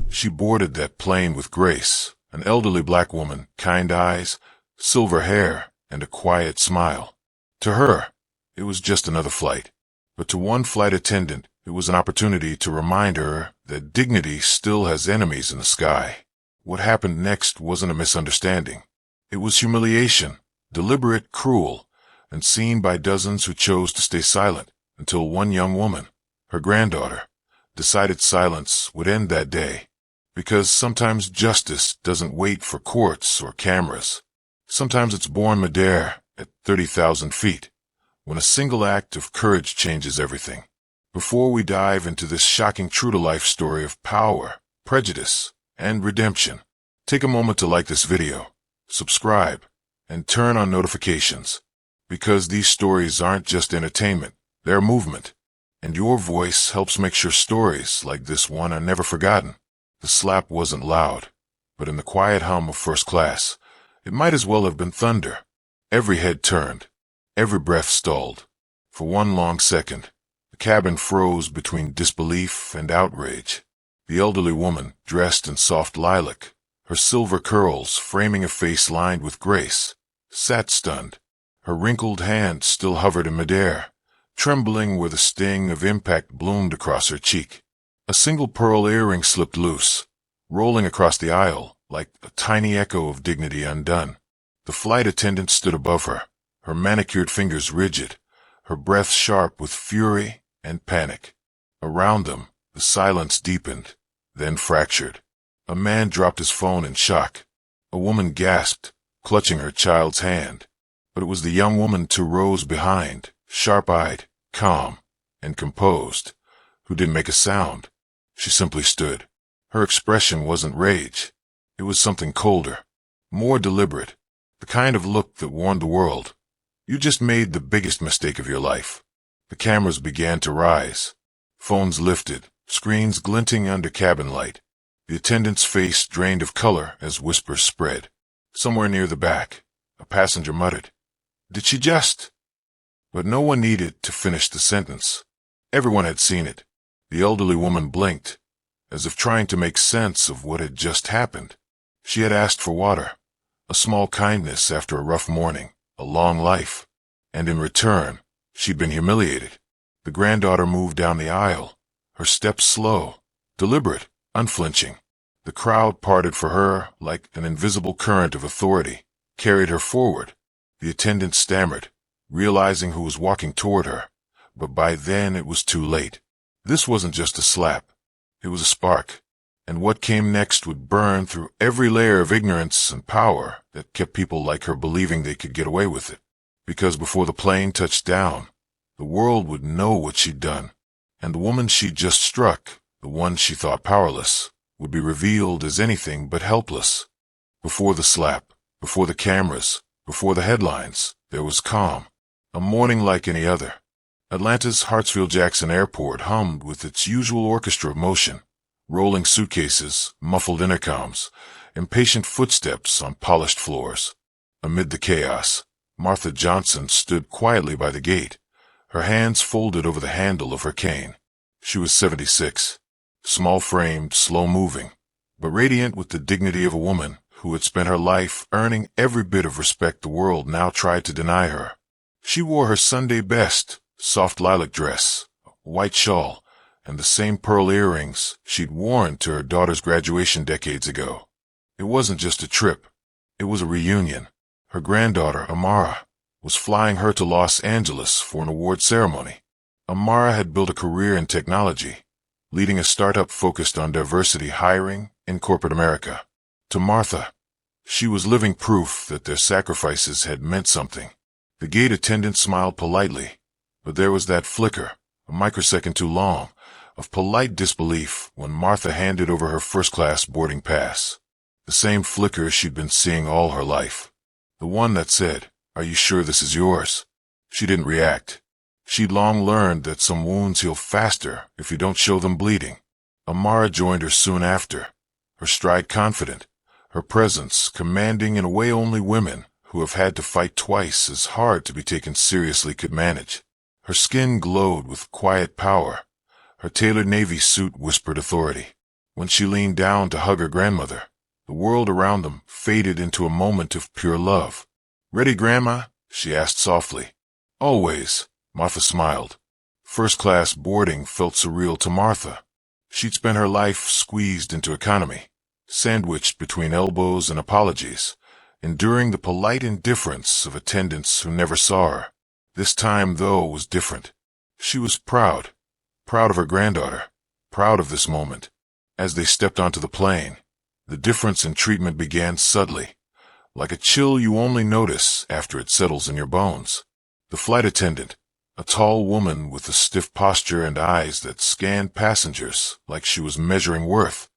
She boarded that plane with grace, an elderly black woman, kind eyes, silver hair, and a quiet smile. To her, it was just another flight. But to one flight attendant, it was an opportunity to remind her that dignity still has enemies in the sky. What happened next wasn't a misunderstanding. It was humiliation, deliberate, cruel, and seen by dozens who chose to stay silent until one young woman, her granddaughter, decided silence would end that day. Because sometimes justice doesn't wait for courts or cameras. Sometimes it's born midair at 30,000 feet, when a single act of courage changes everything. Before we dive into this shocking true-to-life story of power, prejudice, and redemption, take a moment to like this video, subscribe, and turn on notifications. Because these stories aren't just entertainment, they're movement. And your voice helps make sure stories like this one are never forgotten. The slap wasn't loud, but in the quiet hum of first class, it might as well have been thunder. Every head turned, every breath stalled. For one long second, the cabin froze between disbelief and outrage. The elderly woman, dressed in soft lilac, her silver curls framing a face lined with grace, sat stunned. Her wrinkled hand still hovered in midair, trembling where the sting of impact bloomed across her cheek. A single pearl earring slipped loose, rolling across the aisle like a tiny echo of dignity undone. The flight attendant stood above her, her manicured fingers rigid, her breath sharp with fury and panic. Around them, the silence deepened, then fractured. A man dropped his phone in shock. A woman gasped, clutching her child's hand. But it was the young woman two rows behind, sharp-eyed, calm, and composed, who didn't make a sound. She simply stood. Her expression wasn't rage. It was something colder, more deliberate, the kind of look that warned the world. You just made the biggest mistake of your life. The cameras began to rise. Phones lifted, screens glinting under cabin light. The attendant's face drained of color as whispers spread. Somewhere near the back, a passenger muttered, "Did she just?" But no one needed to finish the sentence. Everyone had seen it. The elderly woman blinked, as if trying to make sense of what had just happened. She had asked for water, a small kindness after a rough morning, a long life. And in return, she'd been humiliated. The granddaughter moved down the aisle, her steps slow, deliberate, unflinching. The crowd parted for her like an invisible current of authority, carried her forward. The attendant stammered, realizing who was walking toward her, but by then it was too late. This wasn't just a slap. It was a spark, and what came next would burn through every layer of ignorance and power that kept people like her believing they could get away with it. Because before the plane touched down, the world would know what she'd done, and the woman she'd just struck, the one she thought powerless, would be revealed as anything but helpless. Before the slap, before the cameras, before the headlines, there was calm, a morning like any other. Atlanta's Hartsfield-Jackson Airport hummed with its usual orchestra of motion, rolling suitcases, muffled intercoms, impatient footsteps on polished floors. Amid the chaos, Martha Johnson stood quietly by the gate, her hands folded over the handle of her cane. She was 76, small-framed, slow-moving, but radiant with the dignity of a woman who had spent her life earning every bit of respect the world now tried to deny her. She wore her Sunday best, soft lilac dress, a white shawl, and the same pearl earrings she'd worn to her daughter's graduation decades ago. It wasn't just a trip. It was a reunion. Her granddaughter, Amara, was flying her to Los Angeles for an award ceremony. Amara had built a career in technology, leading a startup focused on diversity hiring in corporate America. To Martha, she was living proof that their sacrifices had meant something. The gate attendant smiled politely, but there was that flicker, a microsecond too long, of polite disbelief when Martha handed over her first-class boarding pass. The same flicker she'd been seeing all her life. The one that said, "Are you sure this is yours?" She didn't react. She'd long learned that some wounds heal faster if you don't show them bleeding. Amara joined her soon after, her stride confident, her presence commanding in a way only women who have had to fight twice as hard to be taken seriously could manage. Her skin glowed with quiet power. Her tailored navy suit whispered authority. When she leaned down to hug her grandmother, the world around them faded into a moment of pure love. "Ready, Grandma?" she asked softly. "Always," Martha smiled. First-class boarding felt surreal to Martha. She'd spent her life squeezed into economy, sandwiched between elbows and apologies, enduring the polite indifference of attendants who never saw her. This time, though, was different. She was proud of her granddaughter, proud of this moment. As they stepped onto the plane, the difference in treatment began subtly, like a chill you only notice after it settles in your bones. The flight attendant, a tall woman with a stiff posture and eyes that scanned passengers like she was measuring worth,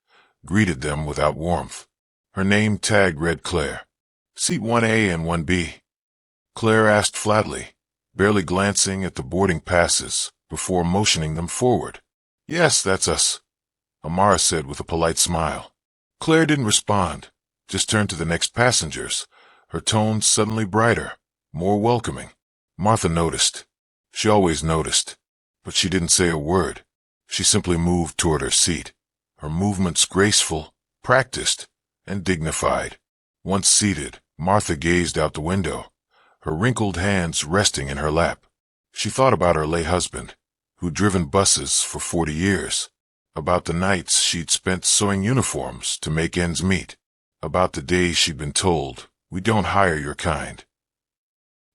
greeted them without warmth. Her name tag read Claire. "Seat 1A and 1B. Claire asked flatly, barely glancing at the boarding passes before motioning them forward. "Yes, that's us," Amara said with a polite smile. Claire didn't respond, just turned to the next passengers, her tone suddenly brighter, more welcoming. Martha noticed. She always noticed, but she didn't say a word. She simply moved toward her seat, her movements graceful, practiced, and dignified. Once seated, Martha gazed out the window, her wrinkled hands resting in her lap. She thought about her late husband, who'd driven buses for 40 years, about the nights she'd spent sewing uniforms to make ends meet, about the days she'd been told, "We don't hire your kind."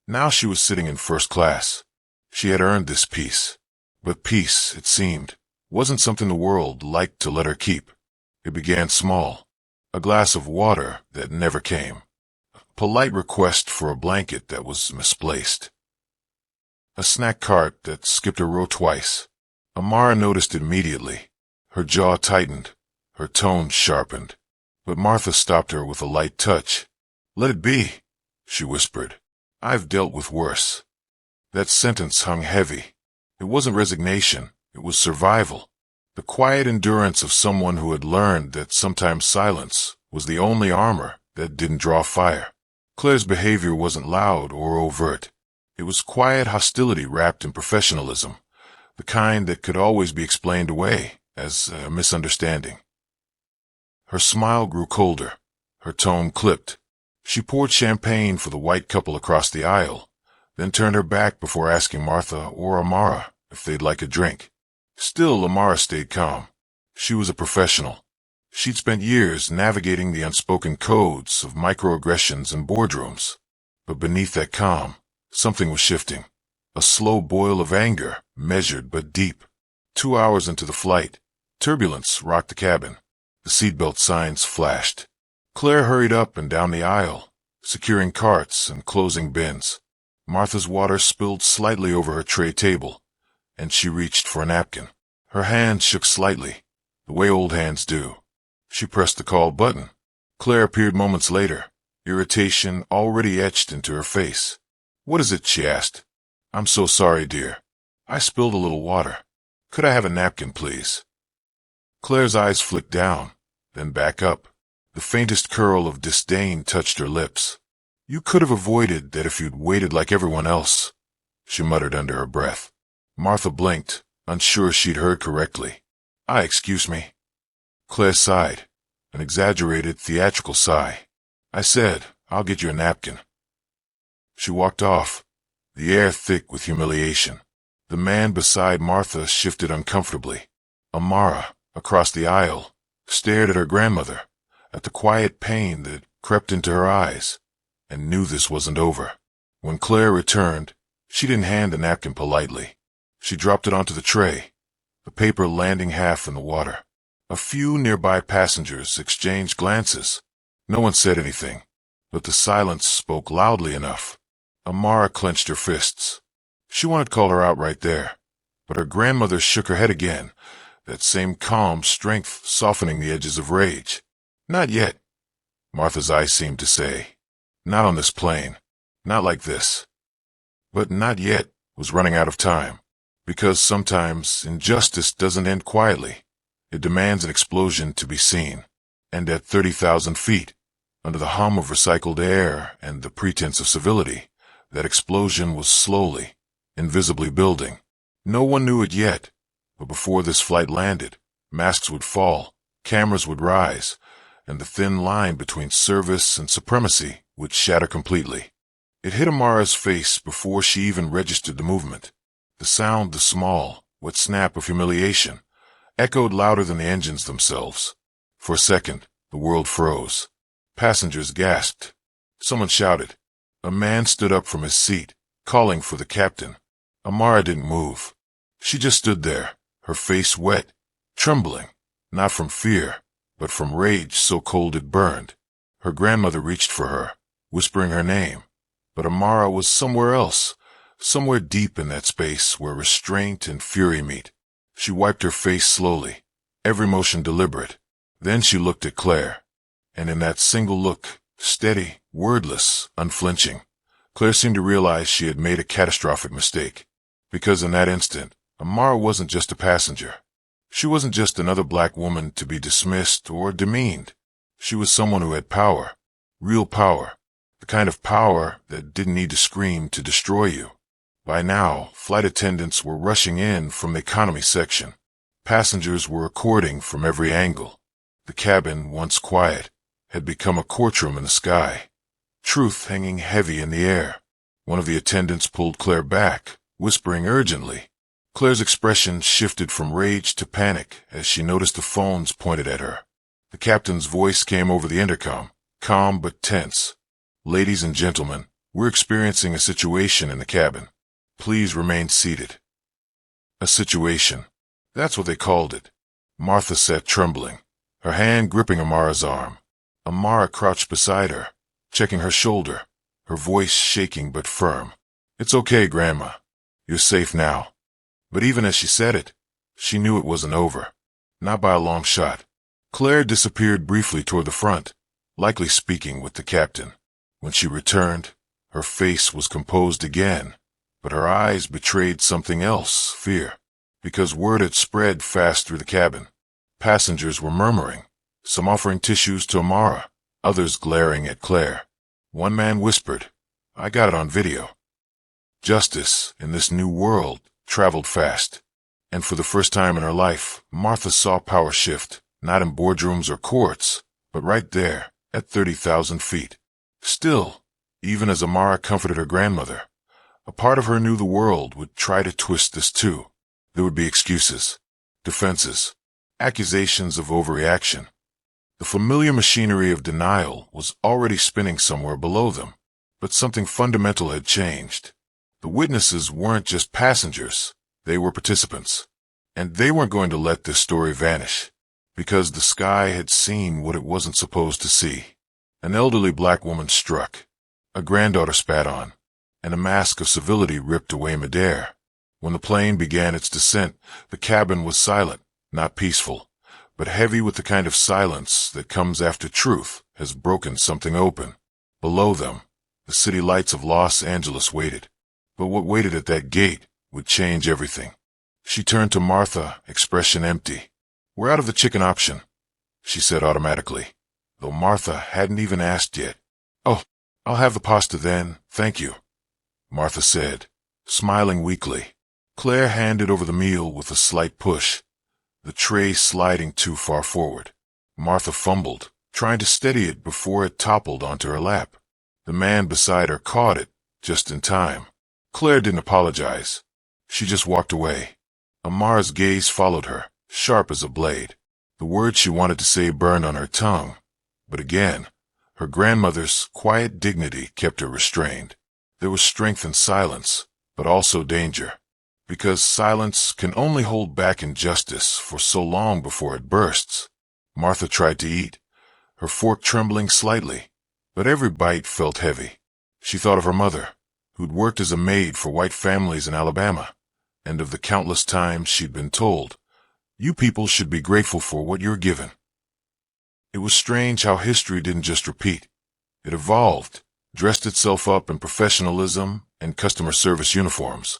Now she was sitting in first class. She had earned this peace. But peace, it seemed, wasn't something the world liked to let her keep. It began small. A glass of water that never came. A polite request for a blanket that was misplaced. A snack cart that skipped a row twice. Amara noticed it immediately. Her jaw tightened, her tone sharpened. But Martha stopped her with a light touch. "Let it be," she whispered. "I've dealt with worse." That sentence hung heavy. It wasn't resignation, it was survival. The quiet endurance of someone who had learned that sometimes silence was the only armor that didn't draw fire. Claire's behavior wasn't loud or overt. It was quiet hostility wrapped in professionalism, the kind that could always be explained away as a misunderstanding. Her smile grew colder. Her tone clipped. She poured champagne for the white couple across the aisle, then turned her back before asking Martha or Amara if they'd like a drink. Still, Amara stayed calm. She was a professional. She'd spent years navigating the unspoken codes of microaggressions in boardrooms. But beneath that calm, something was shifting. A slow boil of anger, measured but deep. 2 hours into the flight, turbulence rocked the cabin. The seatbelt signs flashed. Claire hurried up and down the aisle, securing carts and closing bins. Martha's water spilled slightly over her tray table, and she reached for a napkin. Her hand shook slightly, the way old hands do. She pressed the call button. Claire appeared moments later, irritation already etched into her face. "What is it?" she asked. "I'm so sorry, dear. I spilled a little water. Could I have a napkin, please?" Claire's eyes flicked down, then back up. The faintest curl of disdain touched her lips. "You could have avoided that if you'd waited like everyone else," she muttered under her breath. Martha blinked, unsure she'd heard correctly. Excuse me." Claire sighed, an exaggerated, theatrical sigh. "I said, I'll get you a napkin." She walked off, the air thick with humiliation. The man beside Martha shifted uncomfortably. Amara, across the aisle, stared at her grandmother, at the quiet pain that crept into her eyes, and knew this wasn't over. When Claire returned, she didn't hand the napkin politely. She dropped it onto the tray, the paper landing half in the water. A few nearby passengers exchanged glances. No one said anything, but the silence spoke loudly enough. Amara clenched her fists. She wanted to call her out right there, but her grandmother shook her head again, that same calm strength softening the edges of rage. "Not yet," Martha's eyes seemed to say. "Not on this plane. Not like this." But "not yet" was running out of time, because sometimes injustice doesn't end quietly. It demands an explosion to be seen. And at 30,000 feet, under the hum of recycled air and the pretense of civility, that explosion was slowly, invisibly building. No one knew it yet, but before this flight landed, masks would fall, cameras would rise, and the thin line between service and supremacy would shatter completely. It hit Amara's face before she even registered the movement. The sound, the small, wet snap of humiliation, echoed louder than the engines themselves. For a second, the world froze. Passengers gasped. Someone shouted. A man stood up from his seat, calling for the captain. Amara didn't move. She just stood there, her face wet, trembling, not from fear, but from rage so cold it burned. Her grandmother reached for her, whispering her name, but Amara was somewhere else, somewhere deep in that space where restraint and fury meet. She wiped her face slowly, every motion deliberate. Then she looked at Claire, and in that single look, steady, wordless, unflinching, Claire seemed to realize she had made a catastrophic mistake. Because in that instant, Amara wasn't just a passenger. She wasn't just another black woman to be dismissed or demeaned. She was someone who had power, real power, the kind of power that didn't need to scream to destroy you. By now, flight attendants were rushing in from the economy section. Passengers were recording from every angle. The cabin, once quiet, had become a courtroom in the sky, truth hanging heavy in the air. One of the attendants pulled Claire back, whispering urgently. Claire's expression shifted from rage to panic as she noticed the phones pointed at her. The captain's voice came over the intercom, calm but tense. "Ladies and gentlemen, we're experiencing a situation in the cabin. Please remain seated." A situation. That's what they called it. Martha sat trembling, her hand gripping Amara's arm. Amara crouched beside her, checking her shoulder, her voice shaking but firm. "It's okay, Grandma. You're safe now." But even as she said it, she knew it wasn't over. Not by a long shot. Claire disappeared briefly toward the front, likely speaking with the captain. When she returned, her face was composed again, but her eyes betrayed something else, fear, because word had spread fast through the cabin. Passengers were murmuring, some offering tissues to Amara, others glaring at Claire. One man whispered, "I got it on video." Justice, in this new world, traveled fast. And for the first time in her life, Martha saw power shift, not in boardrooms or courts, but right there, at 30,000 feet. Still, even as Amara comforted her grandmother, a part of her knew the world would try to twist this too. There would be excuses, defenses, accusations of overreaction. The familiar machinery of denial was already spinning somewhere below them, but something fundamental had changed. The witnesses weren't just passengers, they were participants. And they weren't going to let this story vanish, because the sky had seen what it wasn't supposed to see. An elderly black woman struck, a granddaughter spat on, and a mask of civility ripped away midair. When the plane began its descent, the cabin was silent, not peaceful, but heavy with the kind of silence that comes after truth has broken something open. Below them, the city lights of Los Angeles waited. But what waited at that gate would change everything. She turned to Martha, expression empty. "We're out of the chicken option," she said automatically, though Martha hadn't even asked yet. "Oh, I'll have the pasta then, thank you," Martha said, smiling weakly. Claire handed over the meal with a slight push, the tray sliding too far forward. Martha fumbled, trying to steady it before it toppled onto her lap. The man beside her caught it, just in time. Claire didn't apologize. She just walked away. Amara's gaze followed her, sharp as a blade. The words she wanted to say burned on her tongue. But again, her grandmother's quiet dignity kept her restrained. There was strength in silence, but also danger. Because silence can only hold back injustice for so long before it bursts. Martha tried to eat, her fork trembling slightly, but every bite felt heavy. She thought of her mother, who'd worked as a maid for white families in Alabama, and of the countless times she'd been told, "You people should be grateful for what you're given." It was strange how history didn't just repeat. It evolved, dressed itself up in professionalism and customer service uniforms,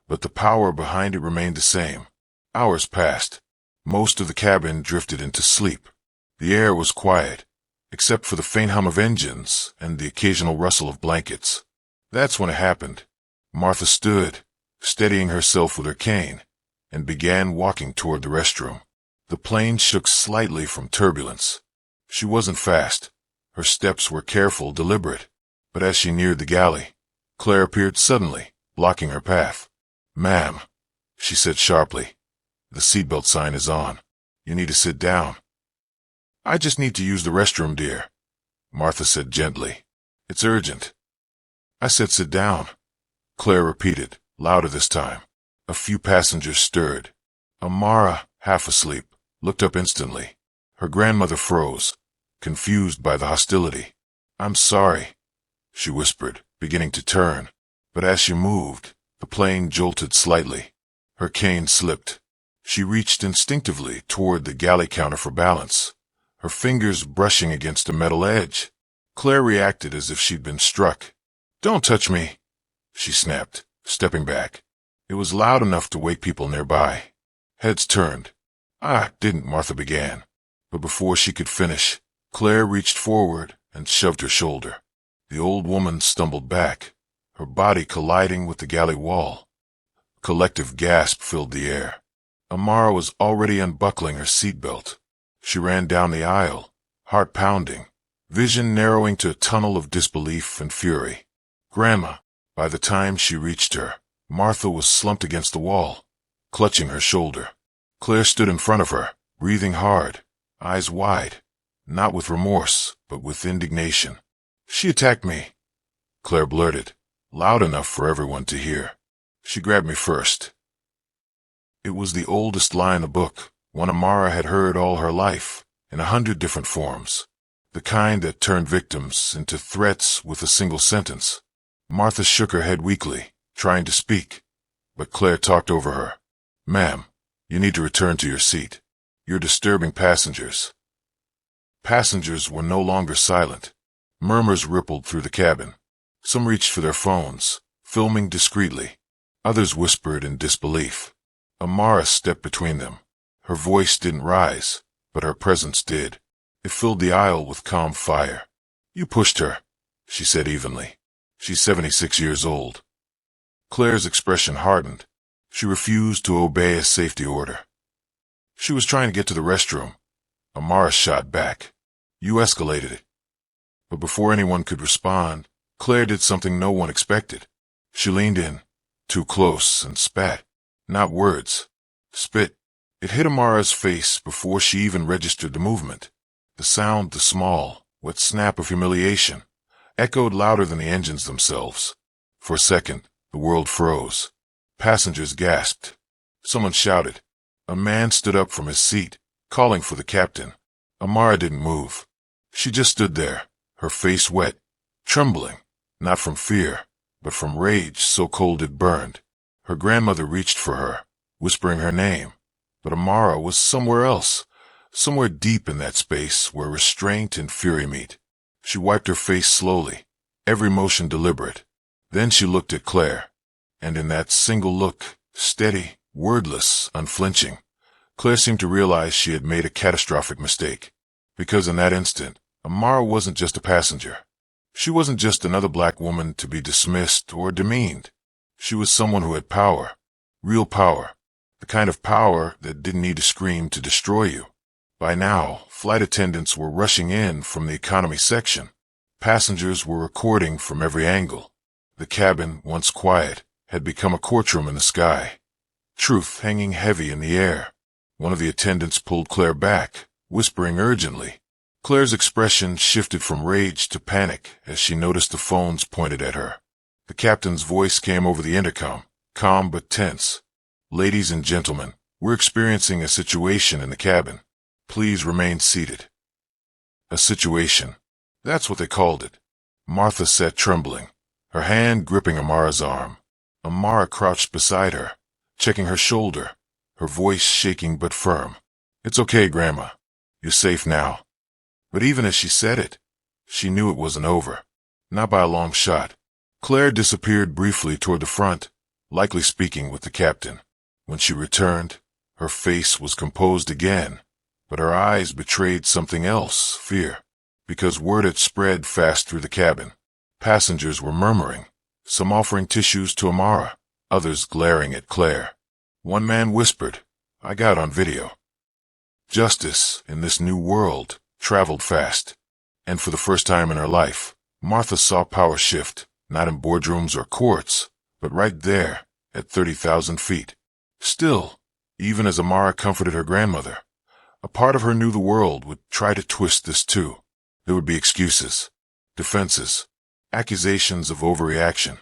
but the power behind it remained the same. Hours passed. Most of the cabin drifted into sleep. The air was quiet, except for the faint hum of engines and the occasional rustle of blankets. That's when it happened. Martha stood, steadying herself with her cane, and began walking toward the restroom. The plane shook slightly from turbulence. She wasn't fast. Her steps were careful, deliberate. But as she neared the galley, Claire appeared suddenly, blocking her path. "Ma'am," she said sharply, "the seatbelt sign is on. You need to sit down." "I just need to use the restroom, dear," Martha said gently. "It's urgent." "I said sit down," Claire repeated, louder this time. A few passengers stirred. Amara, half asleep, looked up instantly. Her grandmother froze, confused by the hostility. "I'm sorry," she whispered, beginning to turn. But as she moved, the plane jolted slightly. Her cane slipped. She reached instinctively toward the galley counter for balance, her fingers brushing against a metal edge. Claire reacted as if she'd been struck. "Don't touch me," she snapped, stepping back. It was loud enough to wake people nearby. Heads turned. Didn't," Martha began. But before she could finish, Claire reached forward and shoved her shoulder. The old woman stumbled back, her body colliding with the galley wall. A collective gasp filled the air. Amara was already unbuckling her seatbelt. She ran down the aisle, heart pounding, vision narrowing to a tunnel of disbelief and fury. "Grandma." By the time she reached her, Martha was slumped against the wall, clutching her shoulder. Claire stood in front of her, breathing hard, eyes wide, not with remorse, but with indignation. "She attacked me," Claire blurted, loud enough for everyone to hear. "She grabbed me first." It was the oldest lie in the book, one Amara had heard all her life, in 100 different forms. The kind that turned victims into threats with a single sentence. Martha shook her head weakly, trying to speak, but Claire talked over her. "Ma'am, you need to return to your seat. You're disturbing passengers." Passengers were no longer silent. Murmurs rippled through the cabin. Some reached for their phones, filming discreetly. Others whispered in disbelief. Amara stepped between them. Her voice didn't rise, but her presence did. It filled the aisle with calm fire. "You pushed her," she said evenly. "She's 76 years old." Claire's expression hardened. She refused to obey a safety order. "She was trying to get to the restroom," Amara shot back. "You escalated it." But before anyone could respond, Claire did something no one expected. She leaned in, too close, and spat. Not words. Spit. It hit Amara's face before she even registered the movement. The sound, the small, wet snap of humiliation, echoed louder than the engines themselves. For a second, the world froze. Passengers gasped. Someone shouted. A man stood up from his seat, calling for the captain. Amara didn't move. She just stood there, her face wet, trembling, not from fear, but from rage so cold it burned. Her grandmother reached for her, whispering her name, but Amara was somewhere else, somewhere deep in that space where restraint and fury meet. She wiped her face slowly, every motion deliberate. Then she looked at Claire, and in that single look, steady, wordless, unflinching, Claire seemed to realize she had made a catastrophic mistake. Because in that instant, Amara wasn't just a passenger. She wasn't just another black woman to be dismissed or demeaned. She was someone who had power, real power, the kind of power that didn't need to scream to destroy you. By now, flight attendants were rushing in from the economy section. Passengers were recording from every angle. The cabin, once quiet, had become a courtroom in the sky. Truth hanging heavy in the air. One of the attendants pulled Claire back, whispering urgently. Claire's expression shifted from rage to panic as she noticed the phones pointed at her. The captain's voice came over the intercom, calm but tense. "Ladies and gentlemen, we're experiencing a situation in the cabin. Please remain seated." A situation. That's what they called it. Martha sat trembling, her hand gripping Amara's arm. Amara crouched beside her, checking her shoulder, her voice shaking but firm. "It's okay, Grandma. You're safe now." But even as she said it, she knew it wasn't over. Not by a long shot. Claire disappeared briefly toward the front, likely speaking with the captain. When she returned, her face was composed again, but her eyes betrayed something else, fear, because word had spread fast through the cabin. Passengers were murmuring, some offering tissues to Amara, others glaring at Claire. One man whispered, "I got on video." Justice, in this new world, traveled fast. And for the first time in her life, Martha saw power shift, not in boardrooms or courts, but right there, at 30,000 feet. Still, even as Amara comforted her grandmother, a part of her knew the world would try to twist this too. There would be excuses, defenses, accusations of overreaction.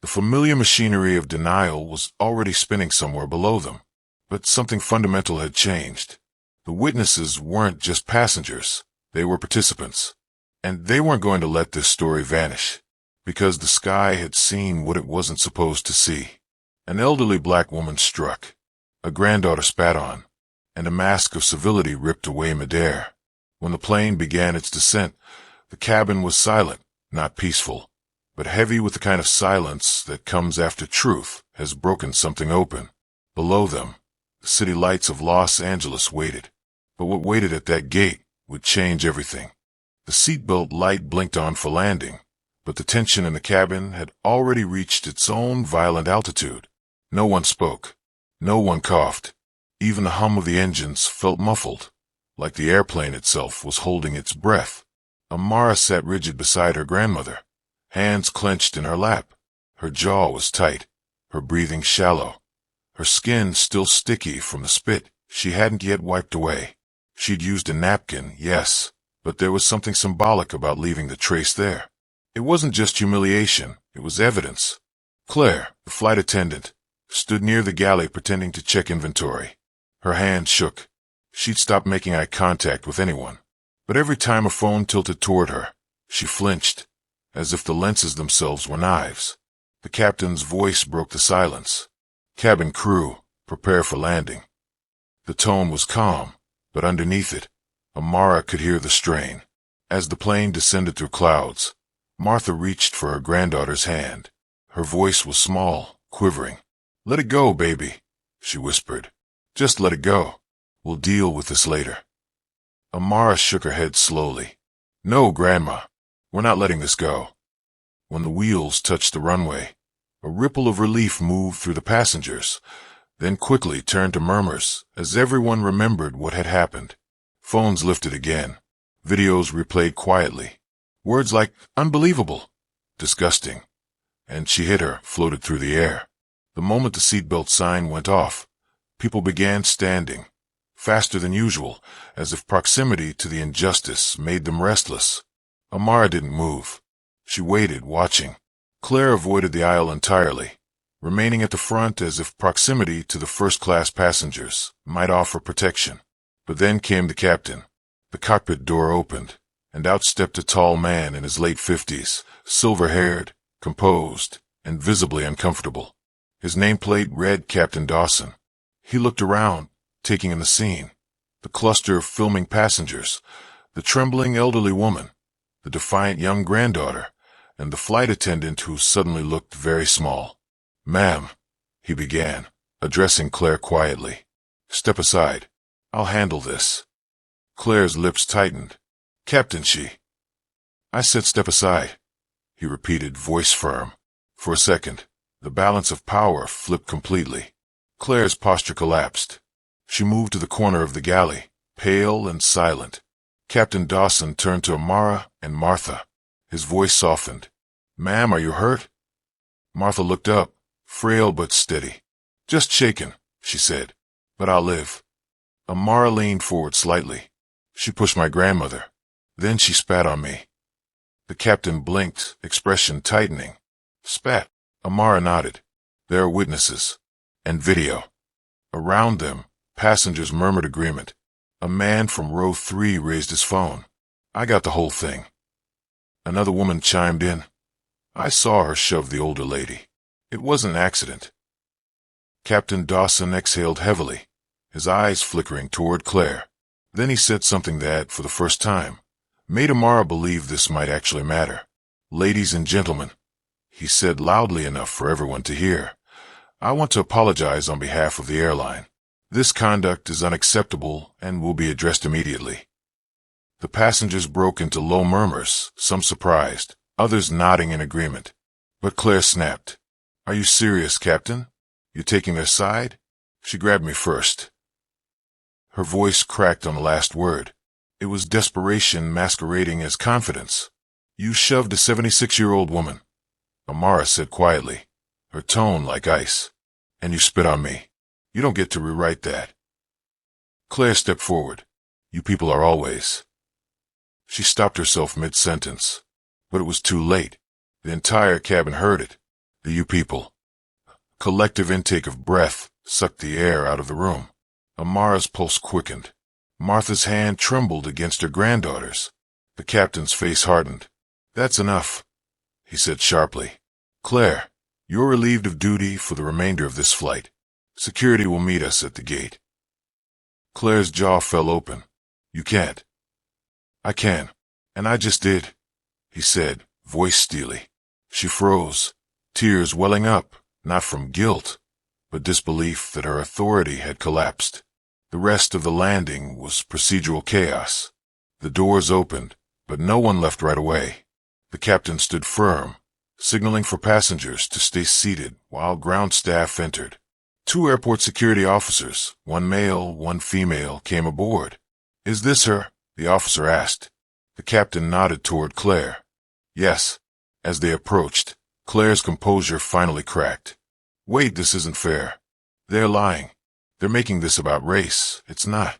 The familiar machinery of denial was already spinning somewhere below them, but something fundamental had changed. The witnesses weren't just passengers, they were participants. And they weren't going to let this story vanish, because the sky had seen what it wasn't supposed to see. An elderly black woman struck, a granddaughter spat on, and a mask of civility ripped away midair. When the plane began its descent, the cabin was silent, not peaceful, but heavy with the kind of silence that comes after truth has broken something open. Below them, the city lights of Los Angeles waited. But what waited at that gate would change everything. The seatbelt light blinked on for landing, but the tension in the cabin had already reached its own violent altitude. No one spoke. No one coughed. Even the hum of the engines felt muffled, like the airplane itself was holding its breath. Amara sat rigid beside her grandmother, hands clenched in her lap. Her jaw was tight, her breathing shallow, her skin still sticky from the spit she hadn't yet wiped away. She'd used a napkin, yes, but there was something symbolic about leaving the trace there. It wasn't just humiliation, it was evidence. Claire, the flight attendant, stood near the galley pretending to check inventory. Her hand shook. She'd stopped making eye contact with anyone. But every time a phone tilted toward her, she flinched, as if the lenses themselves were knives. The captain's voice broke the silence. "Cabin crew, prepare for landing." The tone was calm, but underneath it, Amara could hear the strain. As the plane descended through clouds, Martha reached for her granddaughter's hand. Her voice was small, quivering. "Let it go, baby," she whispered. "Just let it go. We'll deal with this later." Amara shook her head slowly. "No, Grandma, we're not letting this go." When the wheels touched the runway, a ripple of relief moved through the passengers, then quickly turned to murmurs as everyone remembered what had happened. Phones lifted again. Videos replayed quietly. Words like "unbelievable," "disgusting," and "she hit her" floated through the air. The moment the seatbelt sign went off, people began standing, faster than usual, as if proximity to the injustice made them restless. Amara didn't move. She waited, watching. Claire avoided the aisle entirely, remaining at the front as if proximity to the first-class passengers might offer protection. But then came the captain. The cockpit door opened, and out stepped a tall man in his late 50s, silver-haired, composed, and visibly uncomfortable. His nameplate read Captain Dawson. He looked around, taking in the scene. The cluster of filming passengers, the trembling elderly woman, the defiant young granddaughter, and the flight attendant who suddenly looked very small. "Ma'am," he began, addressing Claire quietly. "Step aside. I'll handle this." Claire's lips tightened. "Captain, she—" "I said step aside," he repeated, voice firm. For a second, the balance of power flipped completely. Claire's posture collapsed. She moved to the corner of the galley, pale and silent. Captain Dawson turned to Amara and Martha. His voice softened. "Ma'am, are you hurt?" Martha looked up, frail but steady. "Just shaken," she said, "but I'll live." Amara leaned forward slightly. "She pushed my grandmother. Then she spat on me." The captain blinked, expression tightening. "Spat?" Amara nodded. "There are witnesses. And video." Around them, passengers murmured agreement. A man from row 3 raised his phone. "I got the whole thing." Another woman chimed in. "I saw her shove the older lady. It wasn't an accident." Captain Dawson exhaled heavily, his eyes flickering toward Claire. Then he said something that, for the first time, made Amara believe this might actually matter. "Ladies and gentlemen," he said loudly enough for everyone to hear, "I want to apologize on behalf of the airline. This conduct is unacceptable and will be addressed immediately." The passengers broke into low murmurs, some surprised, others nodding in agreement. But Claire snapped. Are you serious, Captain? You taking their side? She grabbed me first. Her voice cracked on the last word. It was desperation masquerading as confidence. You shoved a 76-year-old woman, Amara said quietly, her tone like ice. And you spit on me. You don't get to rewrite that. Claire stepped forward. You people are always. She stopped herself mid-sentence, but it was too late. The entire cabin heard it. The you people. Collective intake of breath sucked the air out of the room. Amara's pulse quickened. Martha's hand trembled against her granddaughter's. The captain's face hardened. That's enough, he said sharply. Claire, you're relieved of duty for the remainder of this flight. Security will meet us at the gate. Claire's jaw fell open. You can't. I can, and I just did, he said, voice steely. She froze, tears welling up, not from guilt, but disbelief that her authority had collapsed. The rest of the landing was procedural chaos. The doors opened, but no one left right away. The captain stood firm, signaling for passengers to stay seated while ground staff entered. 2 airport security officers, 1 male, 1 female, came aboard. Is this her? The officer asked. The captain nodded toward Claire. Yes. As they approached, Claire's composure finally cracked. Wait, this isn't fair. They're lying. They're making this about race. It's not.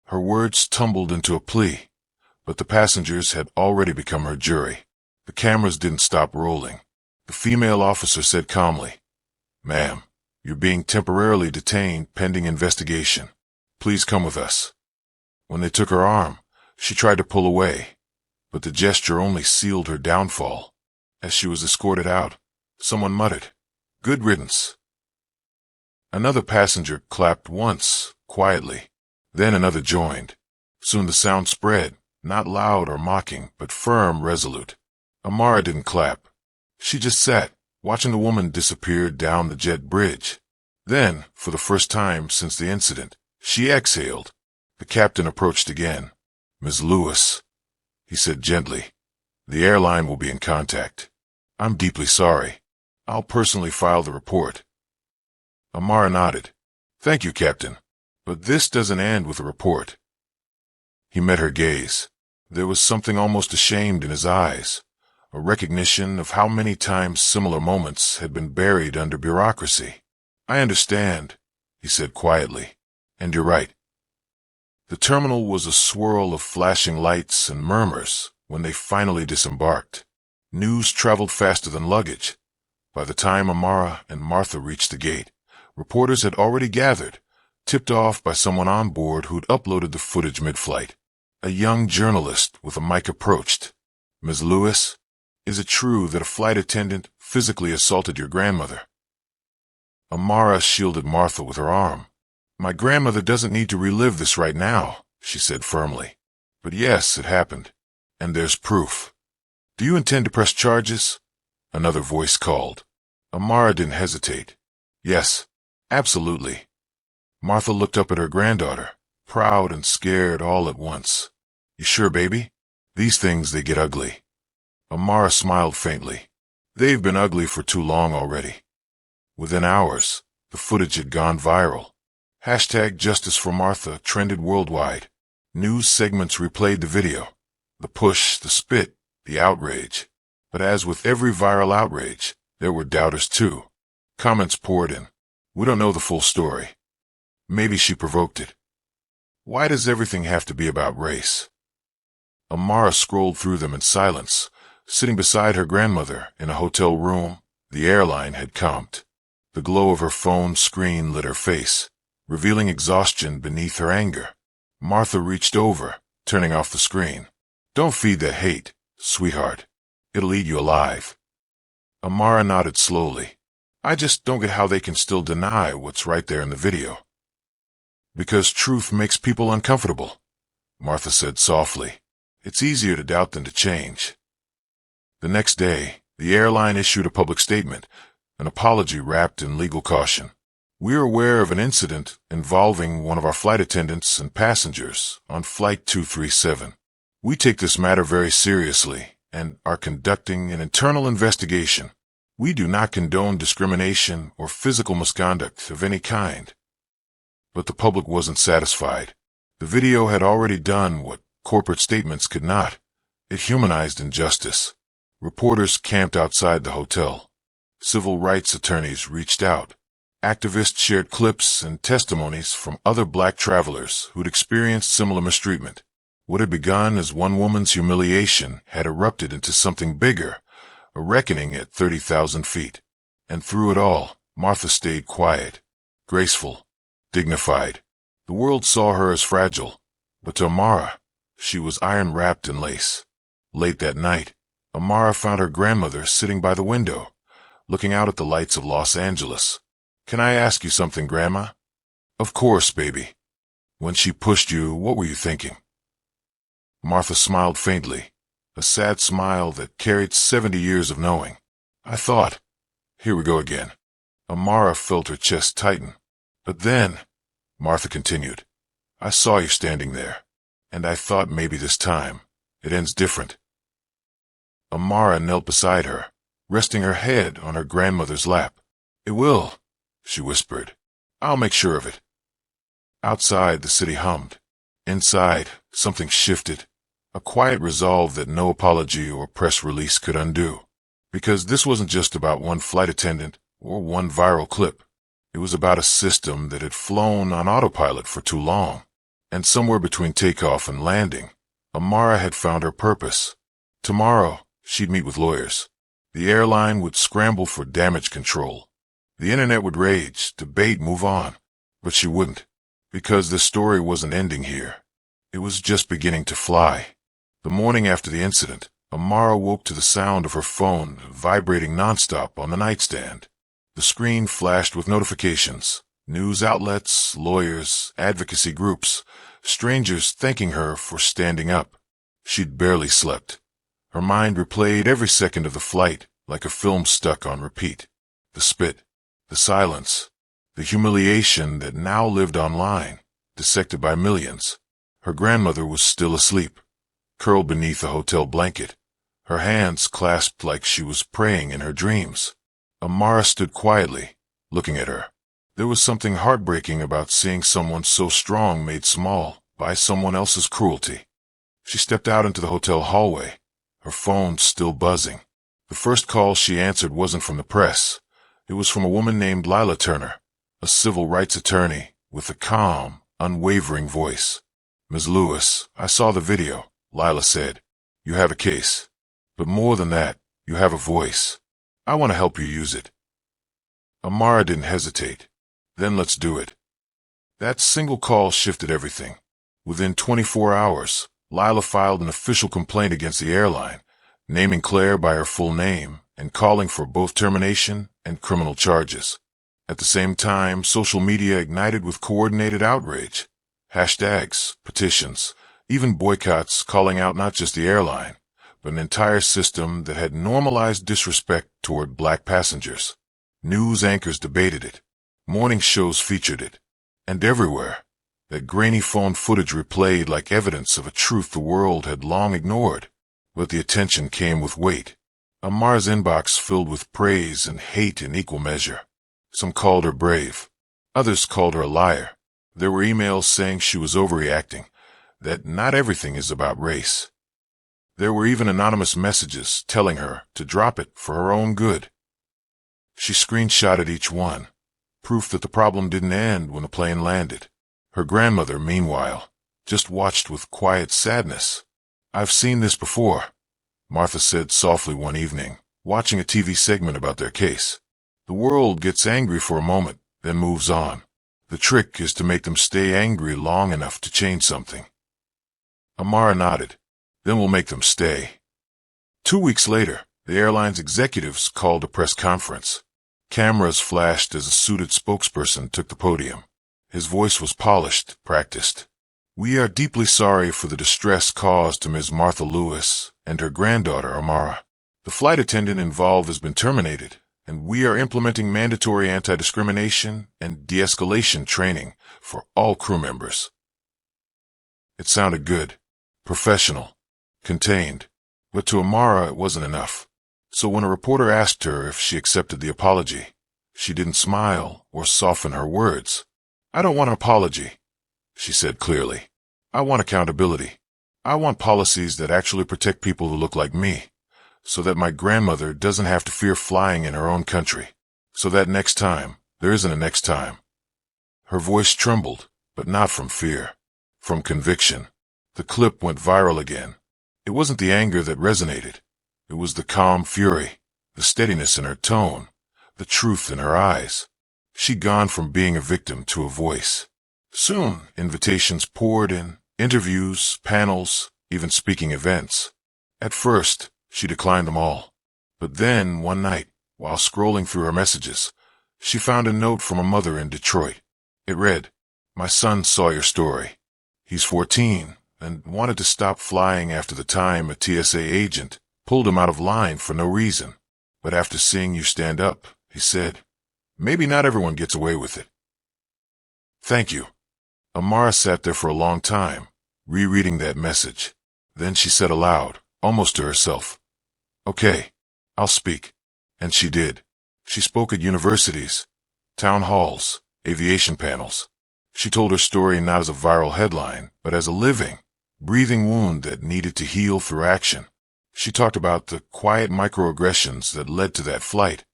Her words tumbled into a plea, but the passengers had already become her jury. The cameras didn't stop rolling. The female officer said calmly, Ma'am, you're being temporarily detained pending investigation. Please come with us. When they took her arm, she tried to pull away, but the gesture only sealed her downfall. As she was escorted out, someone muttered, Good riddance. Another passenger clapped once, quietly. Then another joined. Soon the sound spread, not loud or mocking, but firm, resolute. Amara didn't clap. She just sat, watching the woman disappear down the jet bridge. Then, for the first time since the incident, she exhaled. The captain approached again. Ms. Lewis, he said gently, the airline will be in contact. I'm deeply sorry. I'll personally file the report. Amara nodded. Thank you, Captain. But this doesn't end with a report. He met her gaze. There was something almost ashamed in his eyes, a recognition of how many times similar moments had been buried under bureaucracy. I understand, he said quietly, and you're right. The terminal was a swirl of flashing lights and murmurs when they finally disembarked. News traveled faster than luggage. By the time Amara and Martha reached the gate, reporters had already gathered, tipped off by someone on board who'd uploaded the footage mid-flight. A young journalist with a mic approached. Ms. Lewis, is it true that a flight attendant physically assaulted your grandmother? Amara shielded Martha with her arm. My grandmother doesn't need to relive this right now, she said firmly. But yes, it happened. And there's proof. Do you intend to press charges? Another voice called. Amara didn't hesitate. Yes, absolutely. Martha looked up at her granddaughter, proud and scared all at once. You sure, baby? These things, they get ugly. Amara smiled faintly. They've been ugly for too long already. Within hours, the footage had gone viral. #Justice for Martha trended worldwide. News segments replayed the video. The push, the spit, the outrage. But as with every viral outrage, there were doubters too. Comments poured in. We don't know the full story. Maybe she provoked it. Why does everything have to be about race? Amara scrolled through them in silence, sitting beside her grandmother in a hotel room the airline had comped. The glow of her phone screen lit her face, revealing exhaustion beneath her anger. Martha reached over, turning off the screen. Don't feed that hate, sweetheart. It'll eat you alive. Amara nodded slowly. I just don't get how they can still deny what's right there in the video. Because truth makes people uncomfortable, Martha said softly. It's easier to doubt than to change. The next day, the airline issued a public statement, an apology wrapped in legal caution. We are aware of an incident involving one of our flight attendants and passengers on Flight 237. We take this matter very seriously and are conducting an internal investigation. We do not condone discrimination or physical misconduct of any kind. But the public wasn't satisfied. The video had already done what corporate statements could not. It humanized injustice. Reporters camped outside the hotel. Civil rights attorneys reached out. Activists shared clips and testimonies from other black travelers who'd experienced similar mistreatment. What had begun as one woman's humiliation had erupted into something bigger, a reckoning at 30,000 feet. And through it all, Martha stayed quiet, graceful, dignified. The world saw her as fragile, but to Amara, she was iron-wrapped in lace. Late that night, Amara found her grandmother sitting by the window, looking out at the lights of Los Angeles. "Can I ask you something, Grandma?" "Of course, baby." "When she pushed you, what were you thinking?" Martha smiled faintly, a sad smile that carried 70 years of knowing. "I thought, here we go again." Amara felt her chest tighten. "But then," Martha continued, "I saw you standing there, and I thought maybe this time it ends different." Amara knelt beside her, resting her head on her grandmother's lap. "It will," she whispered. "I'll make sure of it." Outside, the city hummed. Inside, something shifted, a quiet resolve that no apology or press release could undo. Because this wasn't just about one flight attendant or one viral clip. It was about a system that had flown on autopilot for too long. And somewhere between takeoff and landing, Amara had found her purpose. Tomorrow, she'd meet with lawyers. The airline would scramble for damage control. The internet would rage, debate, move on. But she wouldn't. Because the story wasn't ending here. It was just beginning to fly. The morning after the incident, Amara woke to the sound of her phone vibrating nonstop on the nightstand. The screen flashed with notifications. News outlets, lawyers, advocacy groups, strangers thanking her for standing up. She'd barely slept. Her mind replayed every second of the flight like a film stuck on repeat. The spit, the silence, the humiliation that now lived online, dissected by millions. Her grandmother was still asleep, curled beneath a hotel blanket, her hands clasped like she was praying in her dreams. Amara stood quietly, looking at her. There was something heartbreaking about seeing someone so strong made small by someone else's cruelty. She stepped out into the hotel hallway, her phone still buzzing. The first call she answered wasn't from the press. It was from a woman named Lila Turner, a civil rights attorney with a calm, unwavering voice. "Ms. Lewis, I saw the video," Lila said. "You have a case. But more than that, you have a voice. I want to help you use it." Amara didn't hesitate. "Then let's do it." That single call shifted everything. Within 24 hours, Lila filed an official complaint against the airline, naming Claire by her full name and calling for both termination and criminal charges. At the same time, social media ignited with coordinated outrage. Hashtags, petitions, even boycotts calling out not just the airline, but an entire system that had normalized disrespect toward black passengers. News anchors debated it. Morning shows featured it. And everywhere, that grainy phone footage replayed like evidence of a truth the world had long ignored. But the attention came with weight. Amara's inbox filled with praise and hate in equal measure. Some called her brave. Others called her a liar. There were emails saying she was overreacting, that not everything is about race. There were even anonymous messages telling her to drop it for her own good. She screenshotted each one, proof that the problem didn't end when the plane landed. Her grandmother, meanwhile, just watched with quiet sadness. "I've seen this before," Martha said softly one evening, watching a TV segment about their case. "The world gets angry for a moment, then moves on. The trick is to make them stay angry long enough to change something." Amara nodded. "Then we'll make them stay." 2 weeks later, the airline's executives called a press conference. Cameras flashed as a suited spokesperson took the podium. His voice was polished, practiced. "We are deeply sorry for the distress caused to Ms. Martha Lewis and her granddaughter, Amara. The flight attendant involved has been terminated, and we are implementing mandatory anti-discrimination and de-escalation training for all crew members." It sounded good, professional, contained, but to Amara it wasn't enough. So when a reporter asked her if she accepted the apology, she didn't smile or soften her words. "I don't want an apology," she said clearly. "I want accountability. I want policies that actually protect people who look like me, so that my grandmother doesn't have to fear flying in her own country, so that next time, there isn't a next time." Her voice trembled, but not from fear, from conviction. The clip went viral again. It wasn't the anger that resonated. It was the calm fury, the steadiness in her tone, the truth in her eyes. She'd gone from being a victim to a voice. Soon, invitations poured in, interviews, panels, even speaking events. At first, she declined them all. But then, one night, while scrolling through her messages, she found a note from a mother in Detroit. It read, "My son saw your story. He's 14 and wanted to stop flying after the time a TSA agent pulled him out of line for no reason. But after seeing you stand up, he said, maybe not everyone gets away with it." "Thank you." Amara sat there for a long time, rereading that message. Then she said aloud, almost to herself, "Okay, I'll speak." And she did. She spoke at universities, town halls, aviation panels. She told her story not as a viral headline, but as a living, breathing wound that needed to heal through action. She talked about the quiet microaggressions that led to that flight,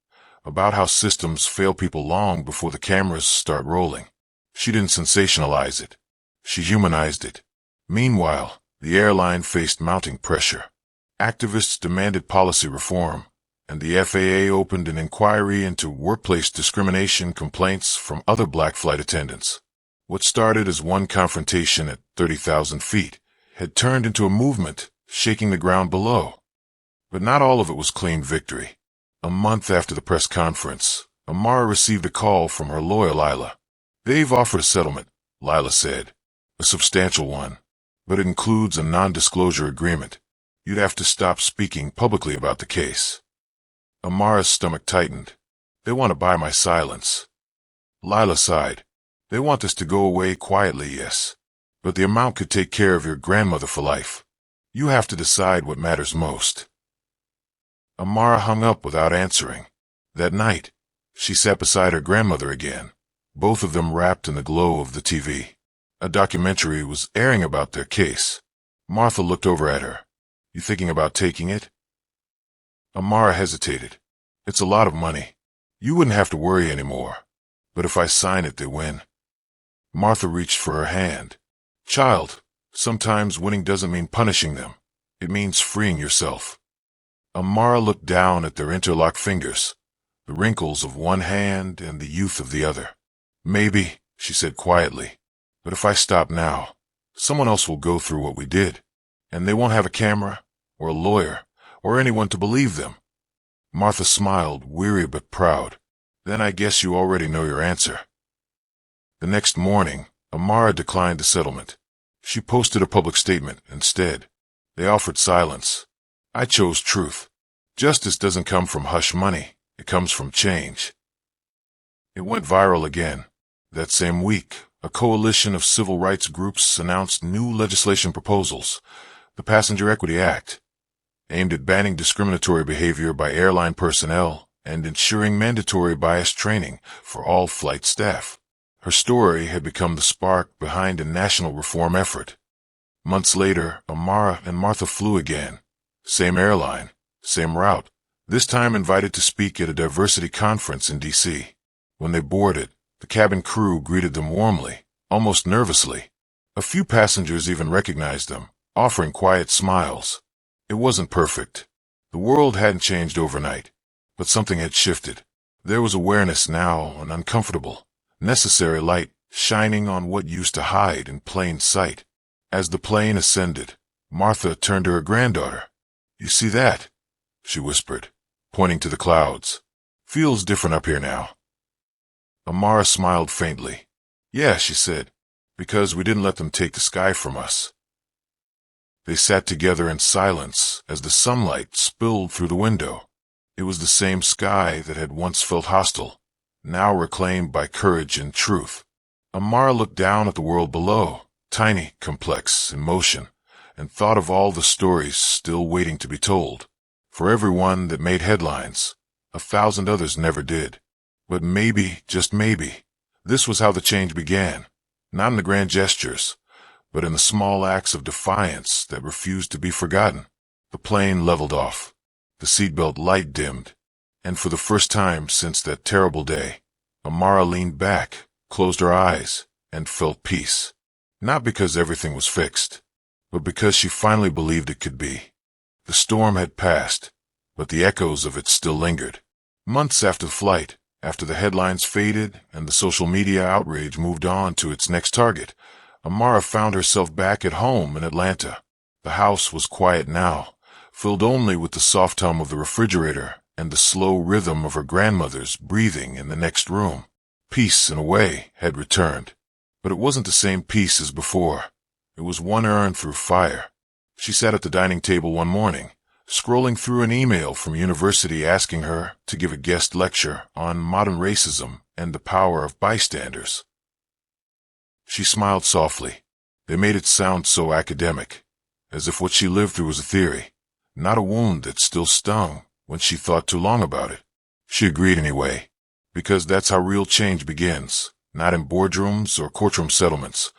about how systems fail people long before the cameras start rolling. She didn't sensationalize it. She humanized it. Meanwhile, the airline faced mounting pressure. Activists demanded policy reform, and the FAA opened an inquiry into workplace discrimination complaints from other black flight attendants. What started as one confrontation at 30,000 feet had turned into a movement, shaking the ground below. But not all of it was clean victory. A month after the press conference, Amara received a call from her lawyer, Lila. "They've offered a settlement," Lila said. "A substantial one, but it includes a non-disclosure agreement. You'd have to stop speaking publicly about the case." Amara's stomach tightened. "They want to buy my silence." Lila sighed. "They want this to go away quietly, yes. But the amount could take care of your grandmother for life. You have to decide what matters most." Amara hung up without answering. That night, she sat beside her grandmother again, both of them wrapped in the glow of the TV. A documentary was airing about their case. Martha looked over at her. "You thinking about taking it?" Amara hesitated. "It's a lot of money. You wouldn't have to worry anymore. But if I sign it, they win." Martha reached for her hand. "Child, sometimes winning doesn't mean punishing them. It means freeing yourself." Amara looked down at their interlocked fingers, the wrinkles of one hand and the youth of the other. "Maybe," she said quietly, "but if I stop now, someone else will go through what we did, and they won't have a camera, or a lawyer, or anyone to believe them." Martha smiled, weary but proud. "Then I guess you already know your answer." The next morning, Amara declined the settlement. She posted a public statement instead. They offered silence. "I chose truth. Justice doesn't come from hush money. It comes from change." It went viral again. That same week, a coalition of civil rights groups announced new legislation proposals, the Passenger Equity Act, aimed at banning discriminatory behavior by airline personnel and ensuring mandatory bias training for all flight staff. Her story had become the spark behind a national reform effort. Months later, Amara and Martha flew again. Same airline, same route, this time invited to speak at a diversity conference in D.C. When they boarded, the cabin crew greeted them warmly, almost nervously. A few passengers even recognized them, offering quiet smiles. It wasn't perfect. The world hadn't changed overnight, but something had shifted. There was awareness now, an uncomfortable, necessary light shining on what used to hide in plain sight. As the plane ascended, Martha turned to her granddaughter. "You see that?" she whispered, pointing to the clouds. "Feels different up here now." Amara smiled faintly. "Yeah," she said, "because we didn't let them take the sky from us." They sat together in silence as the sunlight spilled through the window. It was the same sky that had once felt hostile, now reclaimed by courage and truth. Amara looked down at the world below, tiny, complex, in motion, and thought of all the stories still waiting to be told. For every one that made headlines, 1,000 others never did. But maybe, just maybe, this was how the change began. Not in the grand gestures, but in the small acts of defiance that refused to be forgotten. The plane leveled off. The seatbelt light dimmed. And for the first time since that terrible day, Amara leaned back, closed her eyes, and felt peace. Not because everything was fixed, but because she finally believed it could be. The storm had passed, but the echoes of it still lingered. Months after the flight, after the headlines faded and the social media outrage moved on to its next target, Amara found herself back at home in Atlanta. The house was quiet now, filled only with the soft hum of the refrigerator and the slow rhythm of her grandmother's breathing in the next room. Peace, in a way, had returned. But it wasn't the same peace as before. It was one earned through fire. She sat at the dining table one morning, scrolling through an email from university asking her to give a guest lecture on modern racism and the power of bystanders. She smiled softly. They made it sound so academic, as if what she lived through was a theory, not a wound that still stung when she thought too long about it. She agreed anyway, because that's how real change begins, not in boardrooms or courtroom settlements,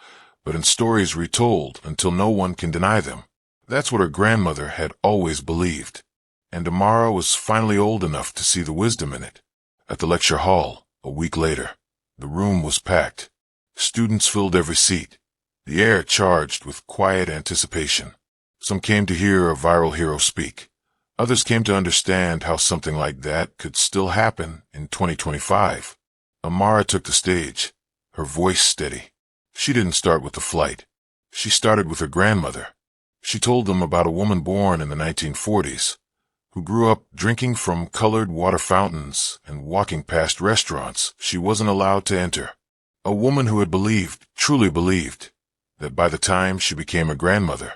but in stories retold until no one can deny them. That's what her grandmother had always believed, and Amara was finally old enough to see the wisdom in it. At the lecture hall, a week later, the room was packed. Students filled every seat, the air charged with quiet anticipation. Some came to hear a viral hero speak. Others came to understand how something like that could still happen in 2025. Amara took the stage, her voice steady. She didn't start with the flight. She started with her grandmother. She told them about a woman born in the 1940s, who grew up drinking from colored water fountains and walking past restaurants she wasn't allowed to enter. A woman who had believed, truly believed, that by the time she became a grandmother,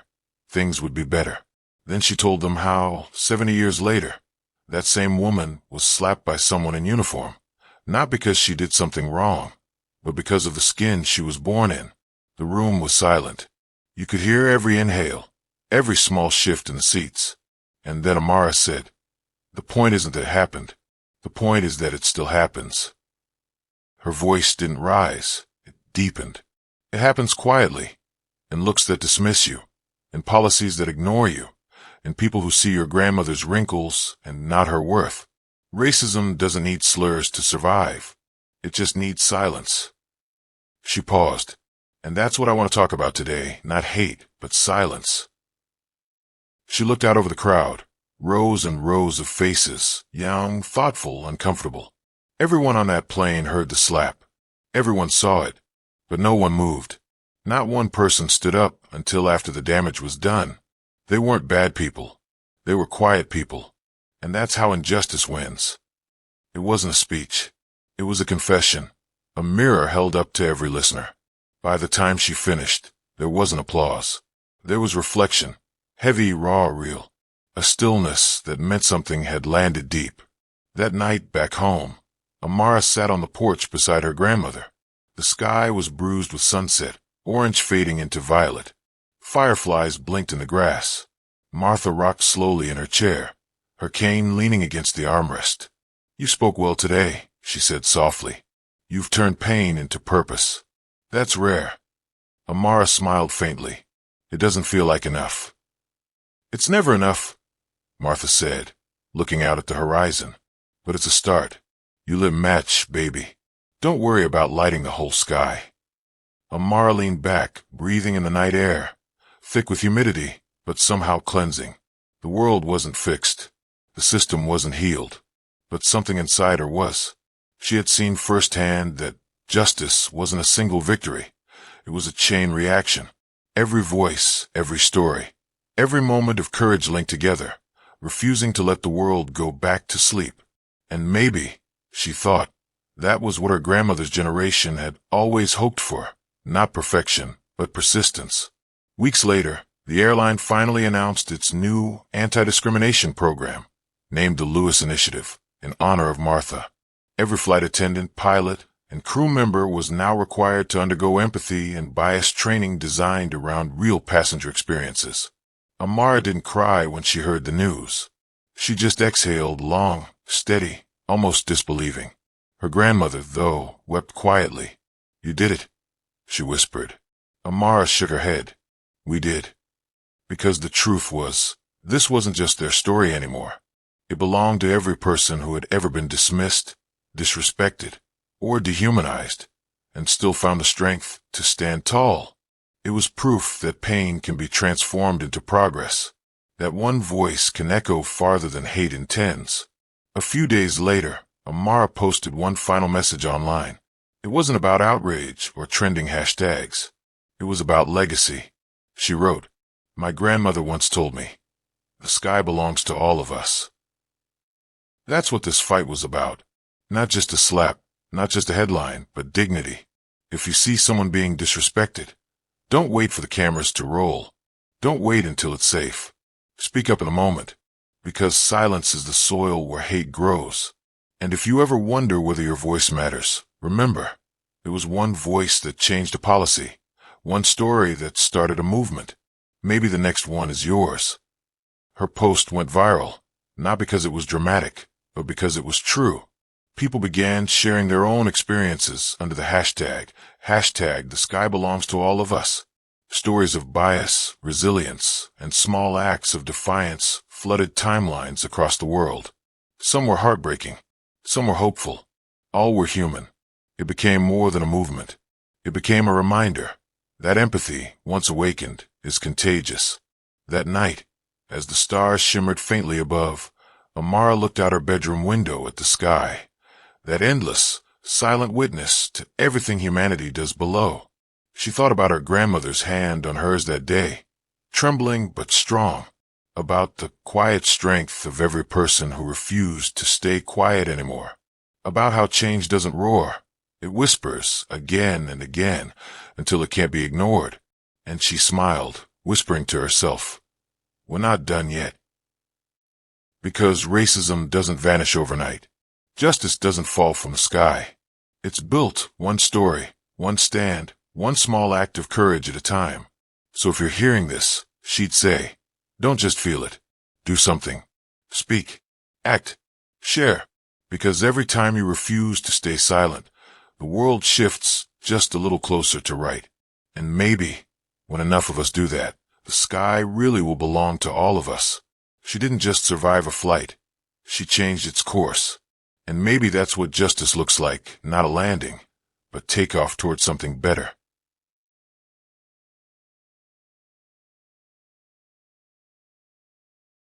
things would be better. Then she told them how, 70 years later, that same woman was slapped by someone in uniform, not because she did something wrong, but because of the skin she was born in. The room was silent. You could hear every inhale, every small shift in the seats. And then Amara said, "The point isn't that it happened. The point is that it still happens." Her voice didn't rise. It deepened. It happens quietly, in looks that dismiss you, in policies that ignore you, in people who see your grandmother's wrinkles and not her worth. Racism doesn't need slurs to survive. It just needs silence. She paused. And that's what I want to talk about today, not hate, but silence. She looked out over the crowd, rows and rows of faces, young, thoughtful, uncomfortable. Everyone on that plane heard the slap. Everyone saw it, but no one moved. Not one person stood up until after the damage was done. They weren't bad people. They were quiet people. And that's how injustice wins. It wasn't a speech. It was a confession, a mirror held up to every listener. By the time she finished, there wasn't applause. There was reflection. Heavy, raw, real. A stillness that meant something had landed deep. That night back home, Amara sat on the porch beside her grandmother. The sky was bruised with sunset, orange fading into violet. Fireflies blinked in the grass. Martha rocked slowly in her chair, her cane leaning against the armrest. "You spoke well today," she said softly. "You've turned pain into purpose. That's rare." Amara smiled faintly. "It doesn't feel like enough." "It's never enough," Martha said, looking out at the horizon. "But it's a start. You lit match, baby. Don't worry about lighting the whole sky." Amara leaned back, breathing in the night air, thick with humidity, but somehow cleansing. The world wasn't fixed. The system wasn't healed. But something inside her was. She had seen firsthand that justice wasn't a single victory. It was a chain reaction. Every voice, every story, every moment of courage linked together, refusing to let the world go back to sleep. And maybe, she thought, that was what her grandmother's generation had always hoped for. Not perfection, but persistence. Weeks later, the airline finally announced its new anti-discrimination program, named the Lewis Initiative, in honor of Martha. Every flight attendant, pilot, and crew member was now required to undergo empathy and bias training designed around real passenger experiences. Amara didn't cry when she heard the news. She just exhaled, long, steady, almost disbelieving. Her grandmother, though, wept quietly. "You did it," she whispered. Amara shook her head. "We did." Because the truth was, this wasn't just their story anymore. It belonged to every person who had ever been dismissed, disrespected, or dehumanized, and still found the strength to stand tall. It was proof that pain can be transformed into progress, that one voice can echo farther than hate intends. A few days later, Amara posted one final message online. It wasn't about outrage or trending hashtags. It was about legacy. She wrote, "My grandmother once told me, the sky belongs to all of us." That's what this fight was about. Not just a slap, not just a headline, but dignity. If you see someone being disrespected, don't wait for the cameras to roll. Don't wait until it's safe. Speak up in a moment, because silence is the soil where hate grows. And if you ever wonder whether your voice matters, remember, it was one voice that changed a policy, one story that started a movement. Maybe the next one is yours. Her post went viral, not because it was dramatic, but because it was true. People began sharing their own experiences under the hashtag the sky belongs to all of us. Stories of bias, resilience, and small acts of defiance flooded timelines across the world. Some were heartbreaking. Some were hopeful. All were human. It became more than a movement. It became a reminder that empathy, once awakened, is contagious. That night, as the stars shimmered faintly above, Amara looked out her bedroom window at the sky, that endless, silent witness to everything humanity does below. She thought about her grandmother's hand on hers that day, trembling but strong, about the quiet strength of every person who refused to stay quiet anymore, about how change doesn't roar. It whispers again and again until it can't be ignored. And she smiled, whispering to herself, "We're not done yet." Because racism doesn't vanish overnight. Justice doesn't fall from the sky. It's built one story, one stand, one small act of courage at a time. So if you're hearing this, she'd say, don't just feel it. Do something. Speak. Act. Share. Because every time you refuse to stay silent, the world shifts just a little closer to right. And maybe, when enough of us do that, the sky really will belong to all of us. She didn't just survive a flight. She changed its course. And maybe that's what justice looks like, not a landing, but takeoff towards something better.